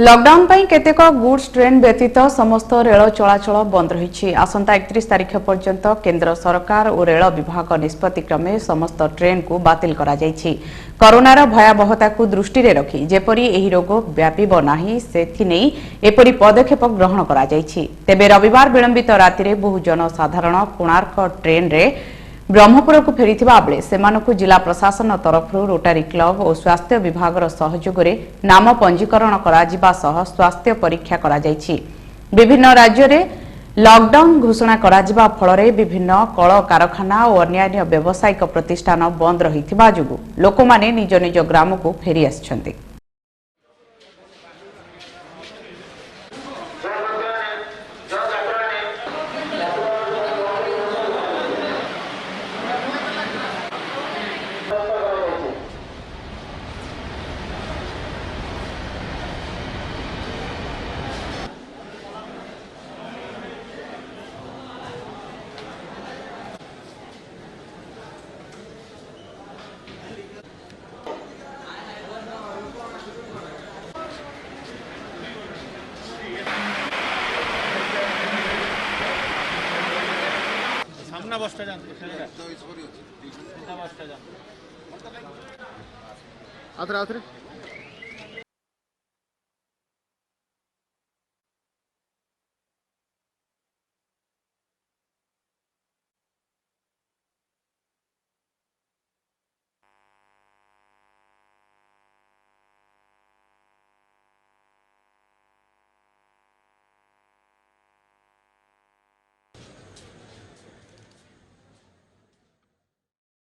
Lockdown पर केतेक goods train व्यतीत समस्त रेल चलाचल बंद रही। आसंता 31 तारिख पर्यंत केंद्र सरकार और रेल विभाग निष्पत्ति क्रमे समस्त ट्रेन को बातिल करा जायछि। कोरोनार भयावहता को दृष्टि रे रखी जेपरी एही रोग व्यापिब नाही सेथिनै एपरी पदक्षेप ग्रहण करा जायछि। तेबे रविवार विलंबित राति रे बहु जनसाधारण कोणार्क ट्रेन रे ब्रह्मपुर को फेरीथिबा बेले सेमानकु जिला प्रशासन तरफ रोटारी क्लब और स्वास्थ्य विभाग सहयोग रे नाम पंजीकरण करा जिबा सह स्वास्थ्य परीक्षा करा जायछि। विभिन्न राज्य रे लॉकडाउन घोषणा करा जिबा फल रे विभिन्न कल कारखाना और अन्य व्यावसायिक प्रतिष्ठान बंद रहिथिबा जुगु लोकमाने निज निज ग्राम को फेरी आछन्ति। बसटा आउथरे